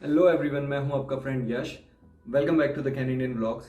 Hello everyone, मैं हूं आपका friend Yash. Welcome back to the Canadian vlogs.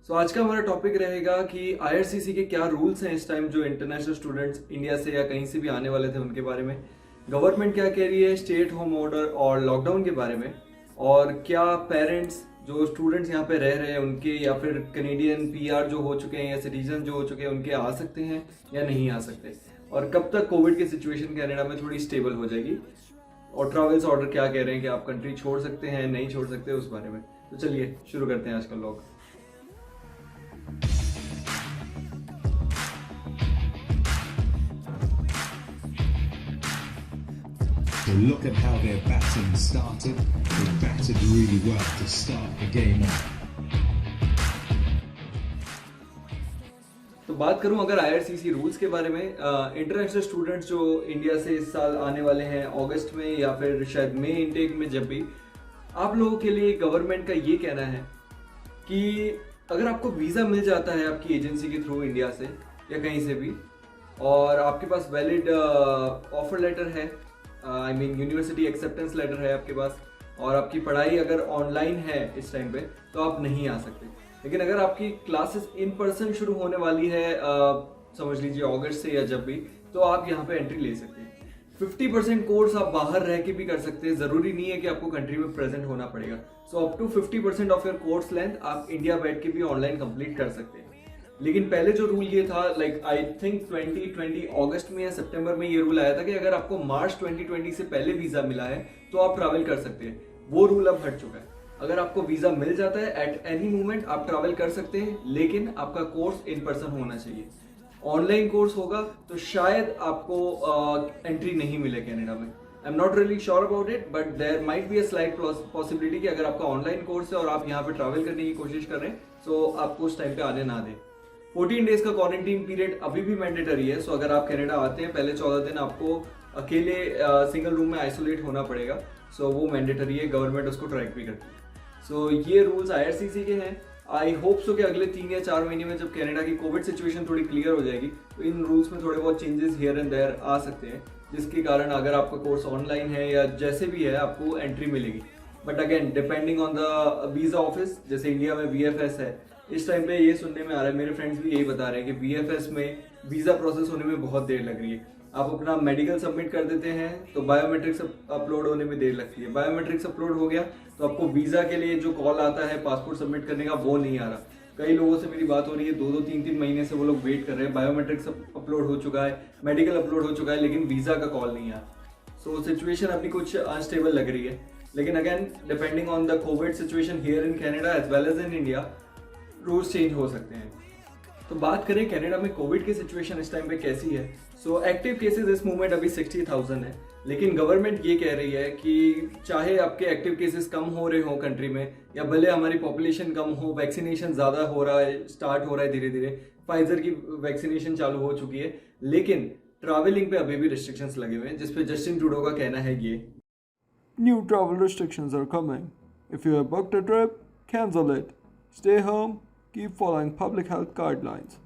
So आज का हमारा टॉपिक रहेगा कि आईआरसीसी के क्या रूल्स हैं इस टाइम जो इंटरनेशनल स्टूडेंट्स इंडिया से या कहीं से भी आने वाले थे उनके बारे में, गवर्नमेंट क्या कह रही है स्टेट होम ऑर्डर और लॉकडाउन के बारे में, और क्या पेरेंट्स जो स्टूडेंट्स यहाँ पे रह रहे हैं उनके या फिर कनेडियन पीआर जो हो चुके हैं या सिटीजन जो हो चुके हैं उनके आ सकते हैं या नहीं आ सकते, और कब तक कोविड की सिचुएशन कनाडा में थोड़ी स्टेबल हो जाएगी, और ट्रैवल्स ऑर्डर क्या कह रहे हैं कि आप कंट्री छोड़ सकते हैं नहीं छोड़ सकते उस बारे में। तो चलिए शुरू करते हैं आज का vlog. So look at how their batting started. They batted really well to start the game off. तो बात करूं अगर आईआरसीसी रूल्स के बारे में, इंटरनेशनल स्टूडेंट्स जो इंडिया से इस साल आने वाले हैं अगस्त में या फिर शायद मई इनटेक में, जब भी आप लोगों के लिए गवर्नमेंट का ये कहना है कि अगर आपको वीज़ा मिल जाता है आपकी एजेंसी के थ्रू इंडिया से या कहीं से भी, और आपके पास वैलिड ऑफर लेटर है, I mean university acceptance letter है आपके पास, और आपकी पढ़ाई अगर ऑनलाइन है इस टाइम पे, तो आप नहीं आ सकते। लेकिन अगर आपकी क्लासेस इन पर्सन शुरू होने वाली है समझ लीजिए अगस्त से या जब भी, तो आप यहाँ पे एंट्री ले सकते हैं। 50% कोर्स आप बाहर रह के भी कर सकते हैं, जरूरी नहीं है कि आपको कंट्री में प्रेजेंट होना पड़ेगा। So up to 50% of your course length आप इंडिया बैठ के भी ऑनलाइन कंप्लीट कर सकते हैं। लेकिन पहले जो रूल ये था, लाइक आई थिंक 2020 अगस्त में या सितंबर में ये रूल आया था कि अगर आपको मार्च 2020 से पहले वीजा मिला है तो आप ट्रैवल कर सकते हैं। वो रूल अब हट चुका है। अगर आपको वीजा मिल जाता है एट एनी मोमेंट आप ट्रैवल कर सकते हैं, लेकिन आपका कोर्स इन पर्सन होना चाहिए। ऑनलाइन कोर्स होगा तो शायद आपको एंट्री नहीं मिले कनाडा में। I am not really sure about it, but there might be a slight possibility कि अगर आपका ऑनलाइन कोर्स है और आप यहाँ पे ट्रैवल करने की कोशिश कर रहे हैं तो आपको उस टाइम पे आने ना दें। 14 डेज का क्वारंटीन पीरियड अभी भी मैंडेटरी है। सो अगर आप कनाडा आते हैं पहले 14 दिन आपको अकेले सिंगल रूम में आइसोलेट होना पड़ेगा। सो वो मैंडेटरी है, गवर्नमेंट उसको ट्रैक भी करती है। सो ये रूल्स आईआरसीसी के हैं। आई होप सो कि अगले 3 या 4 महीने में जब कनाडा की कोविड सिचुएशन थोड़ी क्लियर हो जाएगी तो इन रूल्स में थोड़े बहुत चेंजेस हियर एंड देयर आ सकते हैं, जिसके कारण अगर आपका कोर्स ऑनलाइन है या जैसे भी है आपको एंट्री मिलेगी। But again depending on the visa office, जैसे इंडिया में वीएफएस है, इस टाइम पे ये सुनने में आ रहा है, मेरे फ्रेंड्स भी यही बता रहे हैं कि वीएफएस में वीजा प्रोसेस होने में बहुत देर लग रही है। आप अपना मेडिकल सबमिट कर देते हैं तो बायोमेट्रिक्स अपलोड होने में देर लगती है। बायोमेट्रिक्स अपलोड हो गया तो आपको वीजा के लिए जो कॉल आता है पासपोर्ट सबमिट करने का, वो नहीं आ रहा। कई लोगों से मेरी बात हो रही है, 2-2, 3-3 महीने से वो लोग वेट कर रहे हैं। बायोमेट्रिक्स अपलोड हो चुका है, मेडिकल अपलोड हो चुका है, लेकिन वीजा का कॉल नहीं आया। सो सिचुएशन अभी कुछ अनस्टेबल लग रही है। लेकिन again depending on the COVID situation here in Canada as well as in India, rules change हो सकते हैं। तो बात करें कनाडा में कोविड की सिचुएशन इस टाइम पे कैसी है। सो एक्टिव केसेस इस मोमेंट अभी 60,000 है, लेकिन गवर्नमेंट ये कह रही है कि चाहे आपके एक्टिव केसेस कम हो रहे हो कंट्री में, या भले हमारी पॉपुलेशन कम हो, वैक्सीनेशन ज़्यादा हो रहा है, स्टार्ट हो रहा है धीरे धीरे, फाइजर की वैक्सीनेशन चालू हो चुकी है, लेकिन ट्रैवलिंग पे अभी भी रिस्ट्रिक्शंस लगे हुए हैं, जिसपे जस्टिन ट्रूडो का कहना है ये New travel restrictions are coming. If you have booked a trip, cancel it. Stay home, keep following public health guidelines.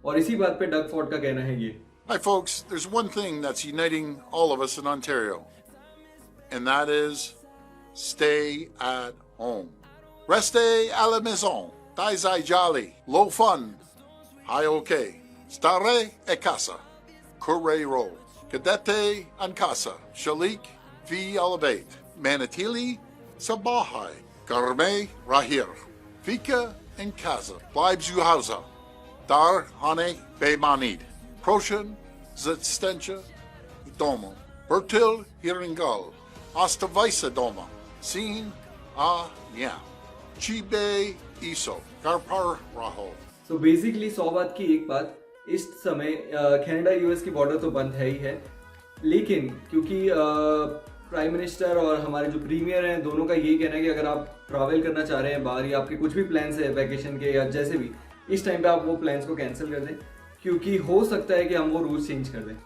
और इसी बात पे डग फॉर्ड का कहना है ये Hi, folks. There's one thing that's uniting all of us in Ontario, and that is stay at home. Restez à la maison. Dai jolly. Low fun. Hi, okay. Stare e casa. Curre roll. Cadete an casa. Shalik vi alabate. Manatili sabahai. Garme rahir. Fika in casa. Bleib zu Hause. Dar hane bemanid. Proschen, Zitstencha, Domo, Bertil, Hiringal, Ostavisa Doma, Sin, Yam, Chibe, Iso, Garpar, Raho. So basically 100 बात की एक बात, इस समय Canada US की border तो बंद है ही है, लेकिन क्योंकि प्राइम मिनिस्टर और हमारे जो प्रीमियर हैं दोनों का यही कहना है कि अगर आप ट्रैवल करना चाह रहे हैं बाहर, या आपके कुछ भी प्लान्स है वैकेशन के या जैसे भी, इस टाइम पे आप वो प्लान्स को कैंसिल कर दें, क्योंकि हो सकता है कि हम वो रूल्स चेंज कर दें।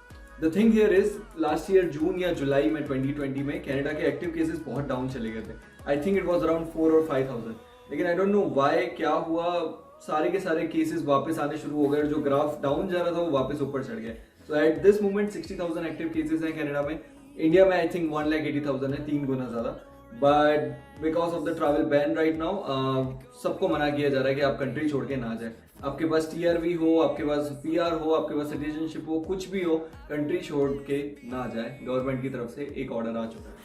The thing here is, last year जून या जुलाई में 2020 में कनाडा के एक्टिव केसेस बहुत डाउन चले गए थे। I think it was around 4 और 5,000, लेकिन आई डोंट नो व्हाई, क्या हुआ, सारे के सारे केसेस वापस आने शुरू हो गए, जो ग्राफ डाउन जा रहा था वो वापस ऊपर चढ़ गया। So at this moment 60,000 active cases हैं कनाडा में। इंडिया में आई थिंक 1,80,000 है, 3 गुना ज्यादा। But because of the travel ban right now सबको मना किया जा रहा है कि आप कंट्री छोड़ के ना जाए। आपके पास TRV हो, आपके पास PR हो, आपके पास सिटीजनशिप हो, कुछ भी हो, कंट्री छोड़ के ना जाए। गवर्नमेंट की तरफ से एक ऑर्डर आ चुका है।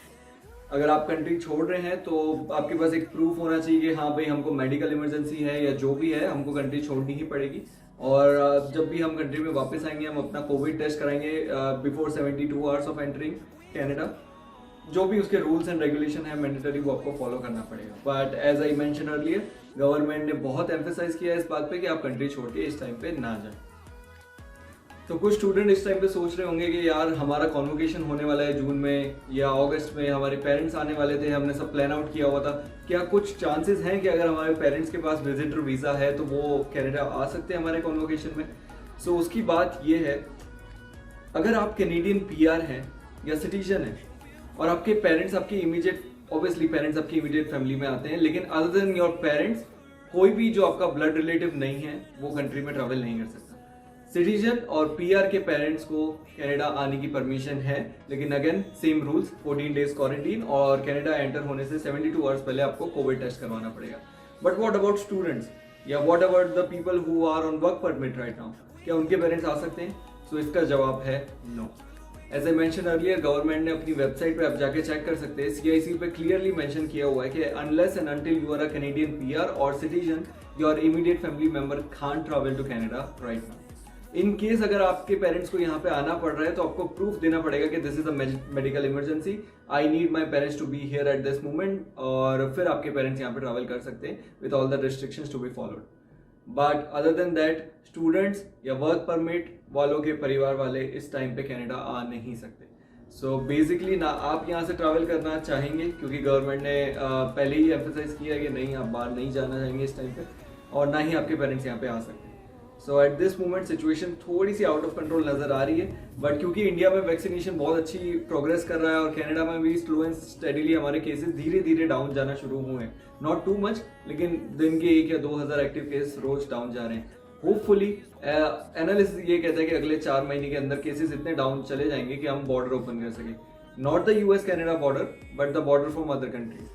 अगर आप कंट्री छोड़ रहे हैं तो आपके पास एक प्रूफ होना चाहिए कि हाँ भाई हमको मेडिकल इमरजेंसी है या जो भी है, हमको कंट्री छोड़नी ही पड़ेगी। और जब भी हम कंट्री में वापस आएंगे हम अपना कोविड टेस्ट कराएंगे before 72 hours of entering Canada. जो भी उसके रूल्स एंड रेगुलेशन है मैंडेटरी वो आपको फॉलो करना पड़ेगा। But as I mention earlier, government ने बहुत एम्फेसाइज किया है इस बात पे कि आप कंट्री छोड़ के इस टाइम पे ना जाएं। तो कुछ स्टूडेंट इस टाइम पे सोच रहे होंगे कि यार हमारा कॉन्वोकेशन होने वाला है जून में या अगस्त में, हमारे पेरेंट्स आने वाले थे, हमने सब प्लान आउट किया हुआ था, क्या कुछ चांसेस हैं कि अगर हमारे पेरेंट्स के पास विजिटर वीज़ा है तो वो कनाडा आ सकते हैं हमारे कॉन्वोकेशन में? सो उसकी बात ये है, अगर आप कैनेडियन PR हैं या सिटीजन हैं और आपके पेरेंट्स आपकी इमीडिएट, ऑब्वियसली पेरेंट्स आपकी इमीडिएट फैमिली में आते हैं, लेकिन अदर देन योर पेरेंट्स कोई भी जो आपका ब्लड रिलेटिव नहीं है वो कंट्री में ट्रैवल नहीं कर सकता। सिटीजन और PR के पेरेंट्स को कनाडा आने की परमिशन है, लेकिन again same rules, 14 days quarantine और कनाडा एंटर होने से 72 आवर्स पहले आपको कोविड टेस्ट करवाना पड़ेगा। बट व्हाट अबाउट स्टूडेंट्स या what about the people who are on work permit right now, क्या उनके पेरेंट्स आ सकते हैं? सो इसका जवाब है no. As I mention earlier, government ने अपनी वेबसाइट पे आप जाके चेक कर सकते हैं, CIC पे क्लियरली मेंशन किया हुआ है कि unless and until you are a Canadian PR और citizen, your immediate family member can't travel to Canada right now. In case अगर आपके पेरेंट्स को यहाँ पे आना पड़ रहा है तो आपको प्रूफ देना पड़ेगा कि this is a medical emergency, I need my parents to be here at this moment, और फिर आपके पेरेंट्स यहाँ पे ट्रैवल कर सकते हैं with all the restrictions to be followed. But other than that, students या वर्क परमिट वालों के परिवार वाले इस टाइम पे कनाडा आ नहीं सकते। सो बेसिकली ना आप यहाँ से ट्रैवल करना चाहेंगे, क्योंकि गवर्नमेंट ने पहले ही एम्फेसाइज किया कि नहीं, आप बाहर नहीं जाना चाहेंगे इस टाइम पे, और ना ही आपके पेरेंट्स यहाँ पे आ सकते हैं। सो एट दिस मोमेंट सिचुएशन थोड़ी सी आउट ऑफ कंट्रोल नजर आ रही है, बट क्योंकि इंडिया में वैक्सीनेशन बहुत अच्छी प्रोग्रेस कर रहा है और कनाडा में भी स्लो एंड स्टेडीली हमारे केसेस धीरे धीरे डाउन जाना शुरू हुए हैं, नॉट टू मच, लेकिन दिन के 1 या 2,000 एक्टिव केस रोज डाउन जा रहे हैं। होपफुली एनालिसिस ये कहता है कि अगले 4 महीने के अंदर केसेस इतने डाउन चले जाएंगे कि हम बॉर्डर ओपन कर सकें, not the US Canada border but the border from other countries.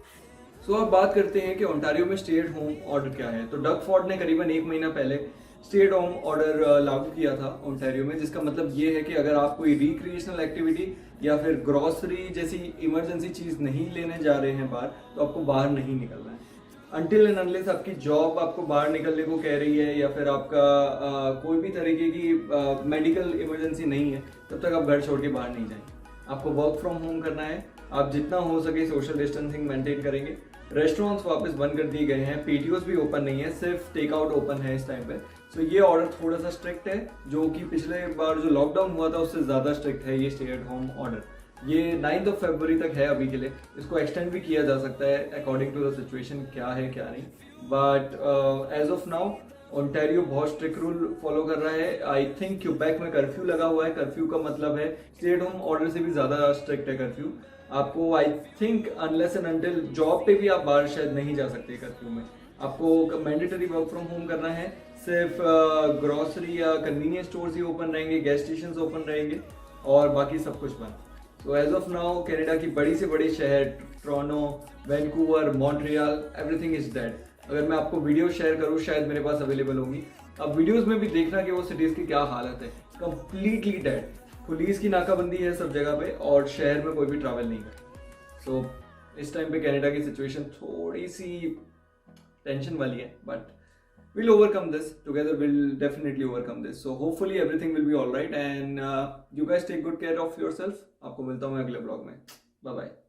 So अब बात करते हैं कि ओंटारियो में स्टे एट होम ऑर्डर क्या है। तो डग फॉर्ड ने करीबन 1 महीना पहले स्टे एट होम ऑर्डर लागू किया था ओंटारियो में, जिसका मतलब ये है कि अगर आप कोई रिक्रिएशनल एक्टिविटी या फिर ग्रॉसरी जैसी इमरजेंसी चीज नहीं लेने जा रहे हैं बाहर, तो आपको बाहर नहीं निकलना है। अनटिल एंड अनलेस आपकी जॉब आपको बाहर निकलने को कह रही है या फिर आपका कोई भी तरीके की मेडिकल इमरजेंसी नहीं है, तब तक आप घर छोड़ के बाहर नहीं जाएंगे। आपको वर्क फ्रॉम होम करना है, आप जितना हो सके सोशल डिस्टेंसिंग मेंटेन करेंगे। रेस्टोरेंट्स वापस बंद कर दिए गए हैं, PTOs भी ओपन नहीं है, सिर्फ टेक आउट ओपन है इस टाइम पे। सो ये ऑर्डर थोड़ा सा स्ट्रिक्ट है, जो कि पिछले बार जो लॉकडाउन हुआ था उससे ज़्यादा स्ट्रिक्ट है ये स्टे एट होम ऑर्डर। ये 9 फरवरी तक है अभी के लिए, इसको एक्सटेंड भी किया जा सकता है अकॉर्डिंग टू द सिचुएशन, क्या है क्या नहीं। But as of now Ontario बहुत स्ट्रिक्ट रूल फॉलो कर रहा है। आई थिंक क्यूबेक में कर्फ्यू लगा हुआ है, कर्फ्यू का मतलब है स्टे एट होम ऑर्डर से भी ज़्यादा स्ट्रिक्ट है कर्फ्यू। आपको I think unless and until job पे भी आप बाहर शायद नहीं जा सकते कर्फ्यू में। आपको मैंडेटरी वर्क फ्रॉम होम करना है, सिर्फ ग्रॉसरी या कन्वीनियंस स्टोर्स ही ओपन रहेंगे, गैस स्टेशन ओपन रहेंगे और बाकी सब कुछ बंद। So as of now Canada की बड़ी से बड़ी शहर Toronto, Vancouver, Montreal, everything is dead. अगर मैं आपको वीडियो शेयर करूँ शायद मेरे पास अवेलेबल होंगी, अब वीडियोस में भी देखना कि वो सिटीज की क्या हालत है, कंप्लीटली डेड। पुलिस की नाकाबंदी है सब जगह पे और शहर में कोई भी ट्रैवल नहीं करता। सो इस टाइम पे कनाडा की सिचुएशन थोड़ी सी टेंशन वाली है, but we'll overcome this together. We'll definitely overcome this. So hopefully everything will be all right and you guys take good care of yourself. आपको मिलता हूँ मैं अगले ब्लॉग में। Bye bye.